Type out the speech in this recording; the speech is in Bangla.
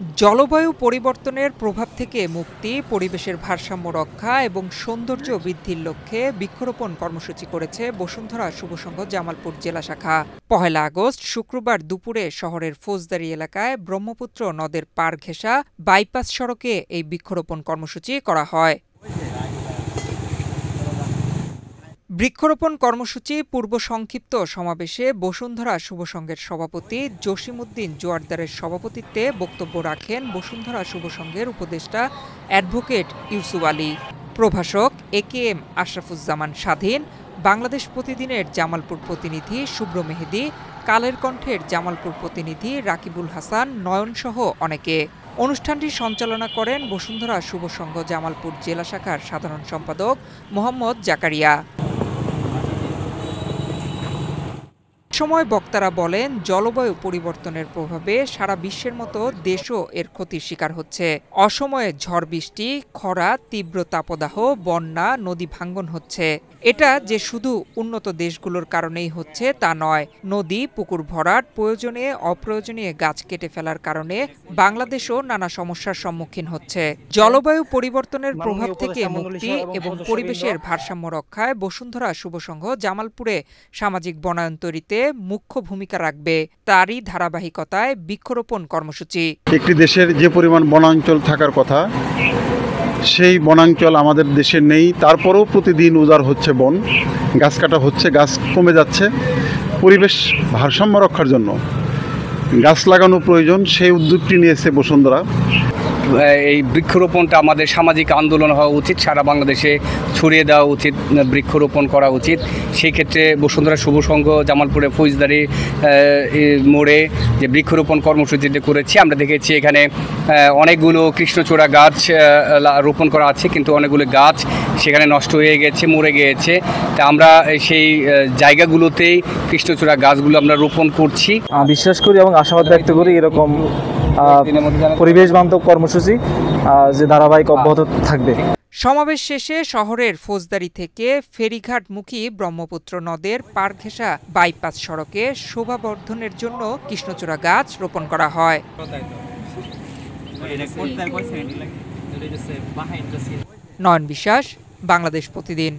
জলবায়ু পরিবর্তনের প্রভাব থেকে মুক্তি, পরিবেশের ভারসাম্য রক্ষা এবং সৌন্দর্য বৃদ্ধির লক্ষ্যে বৃক্ষরোপণ কর্মসূচি করেছে বসুন্ধরা শুভসংঘ জামালপুর জেলা শাখা। ১ আগস্ট শুক্রবার দুপুরে শহরের ফৌজদারি এলাকায় ব্রহ্মপুত্র নদের পাড় ঘেঁষা বাইপাস সড়কে এই বৃক্ষরোপণ কর্মসূচি করা হয়। বৃক্ষরোপণ কর্মসূচি পূর্ব সংক্ষিপ্ত সমাবেশে বসুন্ধরা শুভসংঘের সভাপতি জসিমউদ্দিন জোয়ারদারের সভাপতিত্বে বক্তব্য রাখেন বসুন্ধরা শুভসংঘের উপদেষ্টা অ্যাডভোকেট ইউসুফ আলী, প্রভাষক একেএম আশরাফুজ্জামান স্বাধীন, বাংলাদেশ প্রতিদিনের জামালপুর প্রতিনিধি শুভ্র মেহেদী, কালের কণ্ঠের জামালপুর প্রতিনিধি রাকিবুল হাসান নয়নসহ অনেকে। অনুষ্ঠানটি সঞ্চালনা করেন বসুন্ধরা শুভসংঘ জামালপুর জেলা শাখার সাধারণ সম্পাদক মোহাম্মদ জাকারিয়া। সময় বক্তারা বলেন, জলবায়ু পরিবর্তনের প্রভাবে সারা বিশ্বের মতো দেশও এর ক্ষতির শিকার হচ্ছে। অসময়ে ঝড় বৃষ্টি, খরা, তীব্র তাপদাহ, বন্যা, নদী ভাঙ্গন হচ্ছে। এটা যে শুধু উন্নত দেশগুলোর কারণেই হচ্ছে তা নয়। নদী, পুকুর ভরাট, প্রয়োজনে অপ্রয়োজনীয় গাছ কেটে ফেলার কারণে বাংলাদেশও নানা সমস্যার সম্মুখীন হচ্ছে। জলবায়ু পরিবর্তনের প্রভাব থেকে মুক্তি এবং পরিবেশের ভারসাম্য রক্ষায় বসুন্ধরা শুভসংঘ জামালপুরে সামাজিক বনায়ন তৈরিতে মুখ্য ভূমিকা রাখবে। তারই ধারাবাহিকতায় বৃক্ষরোপণ কর্মসূচি। একটি দেশের যে পরিমাণ বনাঞ্চল থাকার কথা, সেই বনাঞ্চল আমাদের দেশে নেই। তারপরেও প্রতিদিন উজাড় হচ্ছে বন, গাছ কাটা হচ্ছে, গাছ কমে যাচ্ছে। পরিবেশ ভারসাম্য রক্ষার জন্য গাছ লাগানো প্রয়োজন, সেই উদ্যোগটি নিয়েছে বসুন্ধরা। এই বৃক্ষরোপণটা আমাদের সামাজিক আন্দোলন হওয়া উচিত, সারা বাংলাদেশে ছড়িয়ে দেওয়া উচিত, বৃক্ষরোপণ করা উচিত। সেই ক্ষেত্রে বসুন্ধরা শুভসংঘ জামালপুরে ফৌজদারি মোড়ে যে বৃক্ষরোপণ কর্মসূচিটি করেছি, আমরা দেখেছি এখানে অনেকগুলো কৃষ্ণচূড়া গাছ রোপণ করা আছে, কিন্তু অনেকগুলো গাছ সেখানে নষ্ট হয়ে গেছে, মরে গিয়েছে। তা আমরা সেই জায়গাগুলোতেই কৃষ্ণচূড়া গাছগুলো আমরা রোপণ করছি। বিশ্বাস করি এবং আশাবাদ ব্যক্ত করি এরকম পরিবেশ বান্ধব কর্মসূচি যে ধারাবাহিক অব্যাহত থাকবে। সমাবেশ শেষে শহরের ফৌজদারি থেকে ফেরিঘাটমুখী ব্রহ্মপুত্র নদের পাড় ঘেঁষা বাইপাস সড়কে শোভাবর্ধনের জন্য কৃষ্ণচূড়া গাছ রোপণ করা হয়। নয়ন বিশ্বাস, বাংলাদেশ প্রতিদিন।